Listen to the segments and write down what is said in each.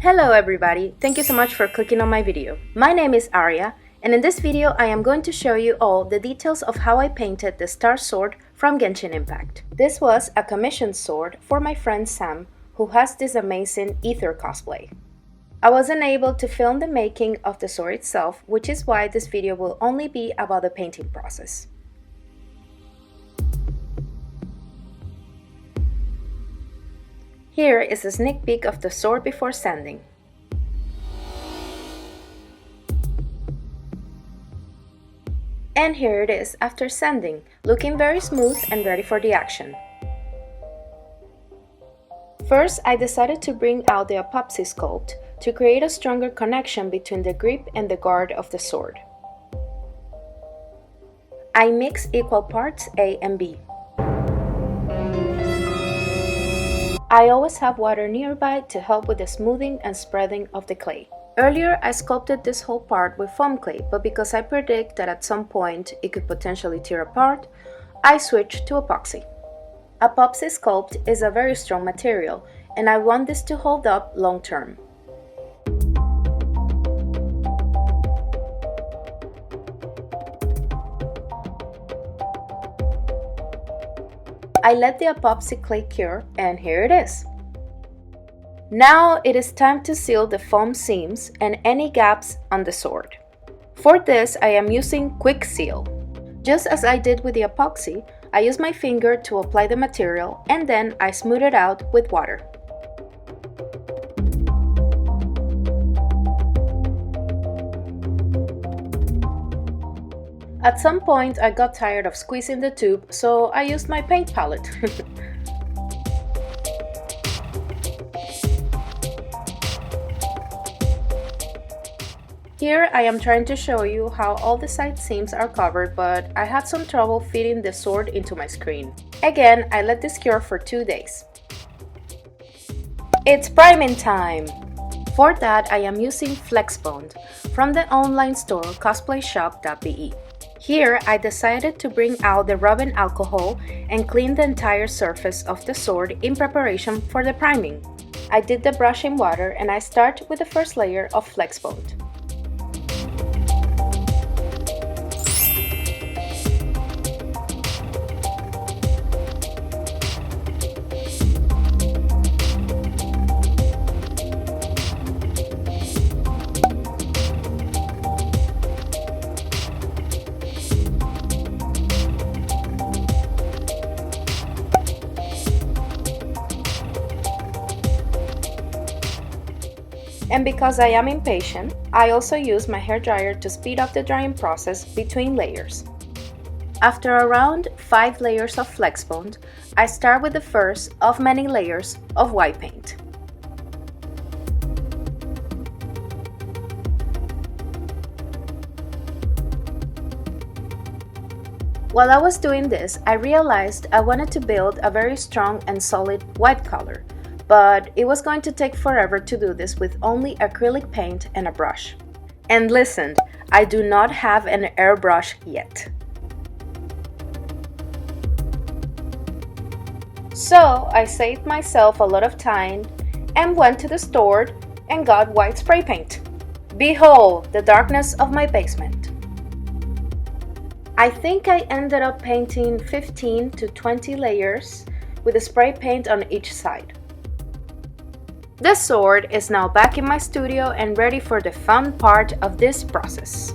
Hello everybody, thank you so much for clicking on my video. My name is Arya, and in this video I am going to show you all the details of how I painted the Star Sword from Genshin Impact. This was a commissioned sword for my friend Sam, who has this amazing Aether Cosplay. I wasn't able to film the making of the sword itself, which is why this video will only be about the painting process. Here is a sneak peek of the sword before sanding. And here it is after sanding, looking very smooth and ready for the action. First, I decided to bring out the epoxy sculpt to create a stronger connection between the grip and the guard of the sword. I mix equal parts A and B. I always have water nearby to help with the smoothing and spreading of the clay. Earlier, I sculpted this whole part with foam clay, but because I predict that at some point it could potentially tear apart, I switched to epoxy. Epoxy sculpt is a very strong material, and I want this to hold up long term. I let the epoxy clay cure, and here it is. Now it is time to seal the foam seams and any gaps on the sword. For this, I am using Quick Seal. Just as I did with the epoxy, I use my finger to apply the material and then I smooth it out with water. At some point, I got tired of squeezing the tube, so I used my paint palette. Here I am trying to show you how all the side seams are covered, but I had some trouble fitting the sword into my screen. Again, I let this cure for 2 days. It's priming time! For that, I am using Flex Bond from the online store cosplayshop.be. Here, I decided to bring out the rubbing alcohol and clean the entire surface of the sword in preparation for the priming. I did the brush in water and I start with the first layer of Flex Bond. And because I am impatient, I also use my hairdryer to speed up the drying process between layers. After around 5 layers of Flex Bond, I start with the first of many layers of white paint. While I was doing this, I realized I wanted to build a very strong and solid white color. But it was going to take forever to do this with only acrylic paint and a brush. And listen, I do not have an airbrush yet. So I saved myself a lot of time and went to the store and got white spray paint. Behold, the darkness of my basement. I think I ended up painting 15 to 20 layers with the spray paint on each side. The sword is now back in my studio and ready for the fun part of this process.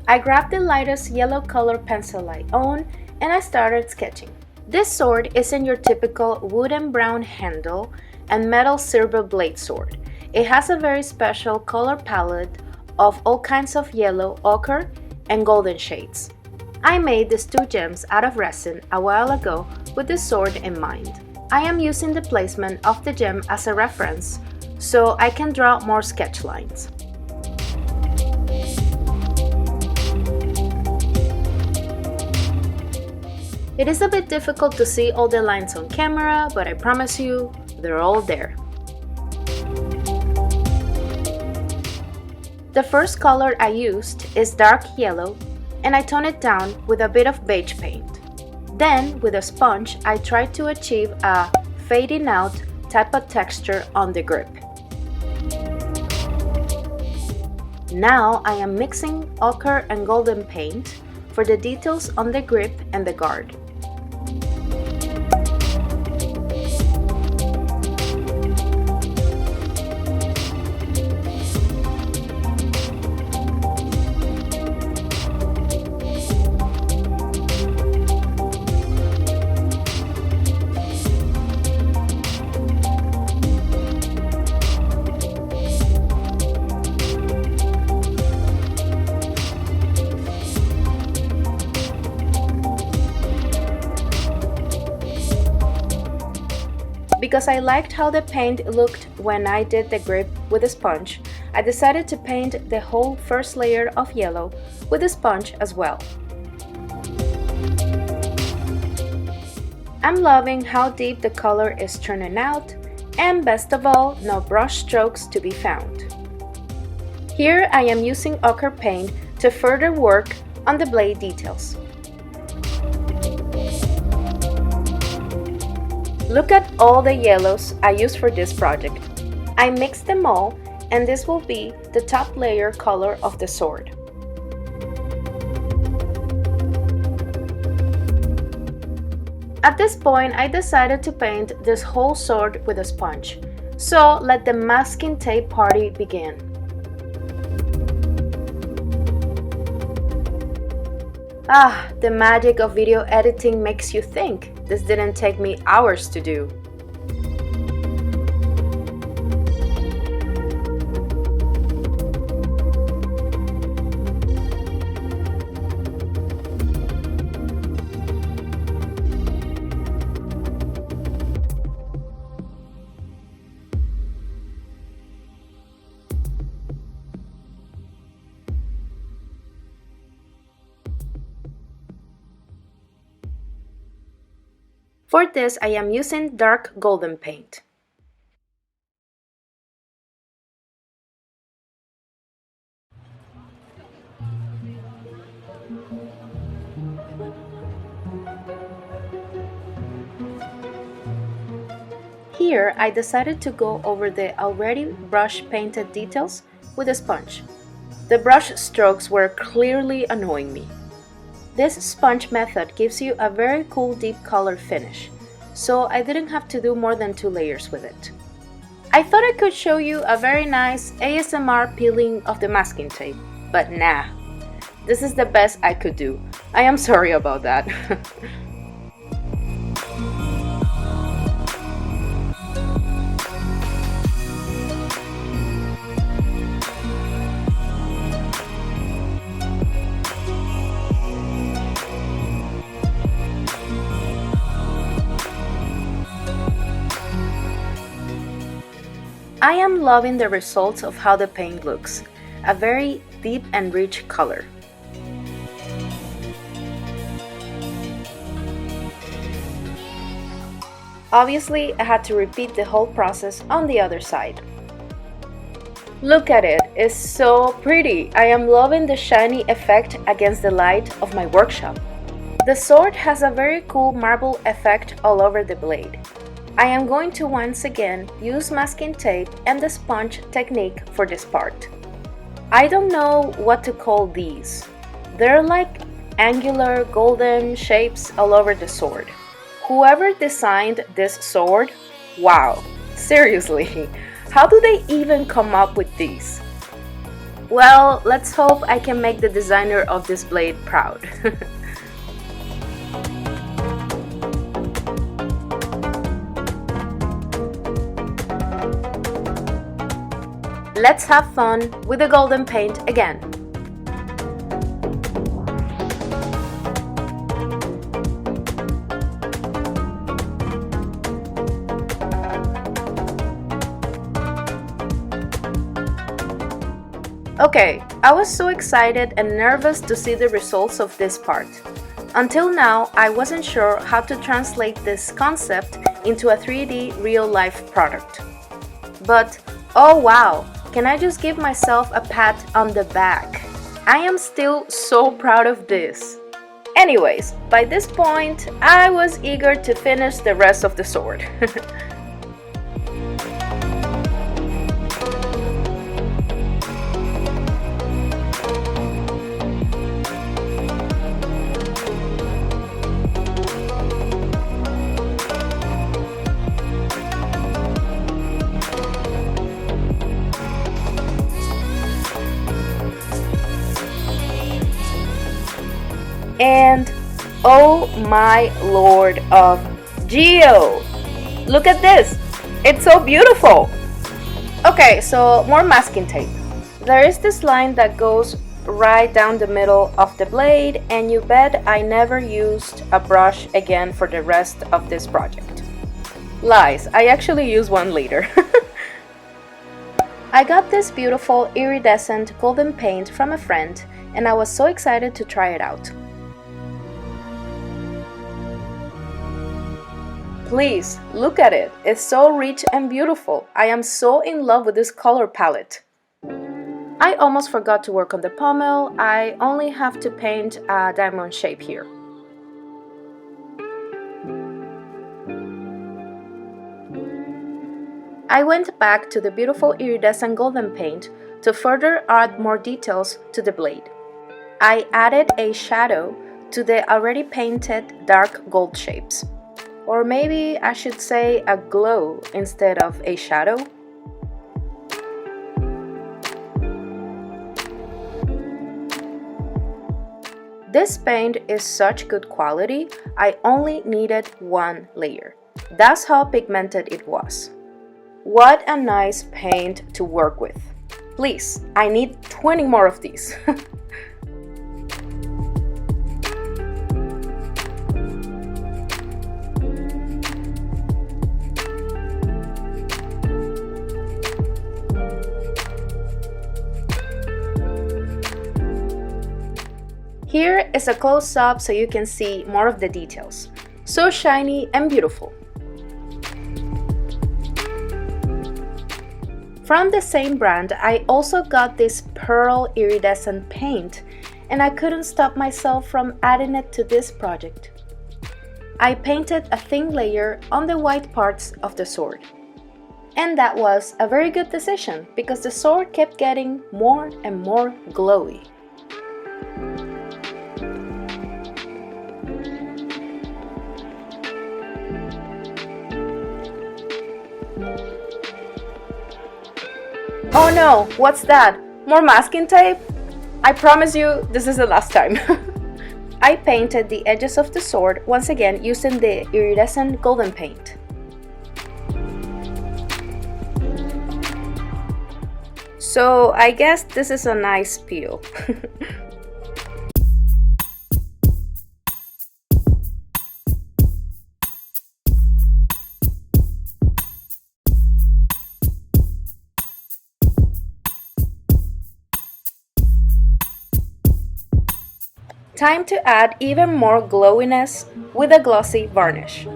I grabbed the lightest yellow color pencil I own and I started sketching. This sword isn't your typical wooden brown handle and metal silver blade sword. It has a very special color palette of all kinds of yellow, ochre, and golden shades. I made these 2 gems out of resin a while ago with the sword in mind. I am using the placement of the gem as a reference, so I can draw more sketch lines. It is a bit difficult to see all the lines on camera, but I promise you, they're all there. The first color I used is dark yellow, and I tone it down with a bit of beige paint. Then, with a sponge, I tried to achieve a fading out type of texture on the grip. Now I am mixing ochre and golden paint for the details on the grip and the guard. Because I liked how the paint looked when I did the grip with a sponge, I decided to paint the whole first layer of yellow with a sponge as well. I'm loving how deep the color is turning out, and best of all, no brush strokes to be found. Here I am using ochre paint to further work on the blade details. Look at all the yellows I used for this project. I mixed them all, and this will be the top layer color of the sword. At this point, I decided to paint this whole sword with a sponge, so let the masking tape party begin. Ah, the magic of video editing makes you think. This didn't take me hours to do. For this, I am using dark golden paint. Here, I decided to go over the already brush painted details with a sponge. The brush strokes were clearly annoying me. This sponge method gives you a very cool deep color finish, so I didn't have to do more than 2 layers with it. I thought I could show you a very nice ASMR peeling of the masking tape, but nah, this is the best I could do. I am sorry about that. I am loving the results of how the paint looks, a very deep and rich color. Obviously, I had to repeat the whole process on the other side. Look at it, it's so pretty! I am loving the shiny effect against the light of my workshop. The sword has a very cool marble effect all over the blade. I am going to once again use masking tape and the sponge technique for this part. I don't know what to call these. They're like angular golden shapes all over the sword. Whoever designed this sword, wow, seriously, how do they even come up with these? Well, let's hope I can make the designer of this blade proud. Let's have fun with the golden paint again. Okay, I was so excited and nervous to see the results of this part. Until now, I wasn't sure how to translate this concept into a 3D real-life product. But, oh wow! Can I just give myself a pat on the back? I am still so proud of this. Anyways, by this point, I was eager to finish the rest of the sword. And oh my lord of Geo! Look at this! It's so beautiful! Okay, so more masking tape. There is this line that goes right down the middle of the blade, and you bet I never used a brush again for the rest of this project. Lies, I actually use one later. I got this beautiful iridescent golden paint from a friend, and I was so excited to try it out. Please, look at it. It's so rich and beautiful. I am so in love with this color palette. I almost forgot to work on the pommel. I only have to paint a diamond shape here. I went back to the beautiful iridescent golden paint to further add more details to the blade. I added a shadow to the already painted dark gold shapes. Or maybe I should say a glow instead of a shadow. This paint is such good quality, I only needed one layer. That's how pigmented it was. What a nice paint to work with. Please, I need 20 more of these. Here is a close-up so you can see more of the details. So shiny and beautiful. From the same brand, I also got this pearl iridescent paint, and I couldn't stop myself from adding it to this project. I painted a thin layer on the white parts of the sword. And that was a very good decision because the sword kept getting more and more glowy. Oh no, what's that? More masking tape? I promise you, this is the last time. I painted the edges of the sword once again using the iridescent golden paint. So I guess this is a nice peel. Time to add even more glowiness with a glossy varnish.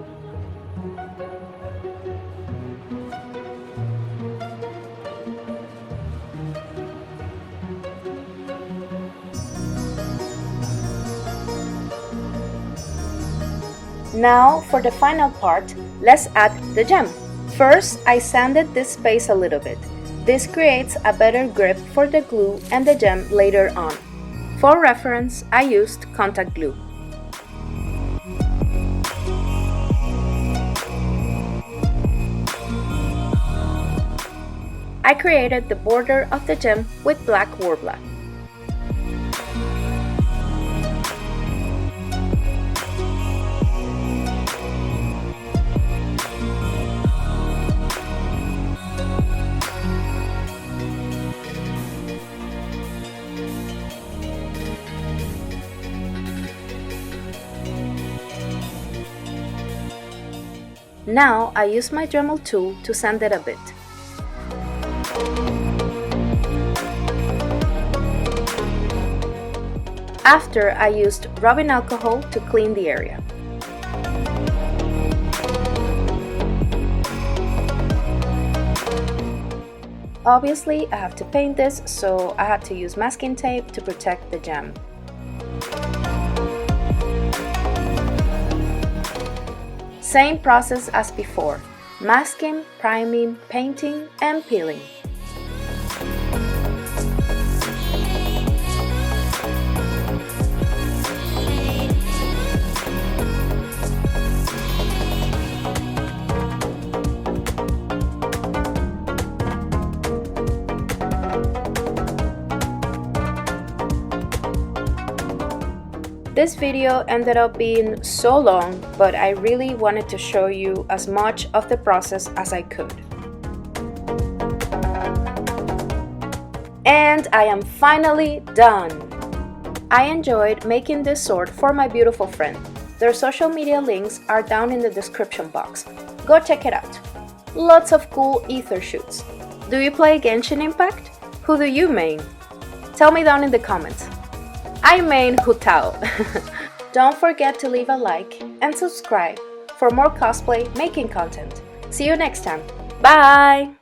Now for the final part, let's add the gem. First, I sanded this space a little bit. This creates a better grip for the glue and the gem later on. For reference, I used contact glue. I created the border of the gem with black warbler. Now I use my Dremel tool to sand it a bit. After, I used rubbing alcohol to clean the area. Obviously, I have to paint this, so I had to use masking tape to protect the gem. Same process as before: masking, priming, painting, and peeling. This video ended up being so long, but I really wanted to show you as much of the process as I could. And I am finally done! I enjoyed making this sword for my beautiful friend. Their social media links are down in the description box. Go check it out. Lots of cool Aether shoots. Do you play Genshin Impact? Who do you main? Tell me down in the comments. I main Hu Tao. Don't forget to leave a like and subscribe for more cosplay making content. See you next time. Bye!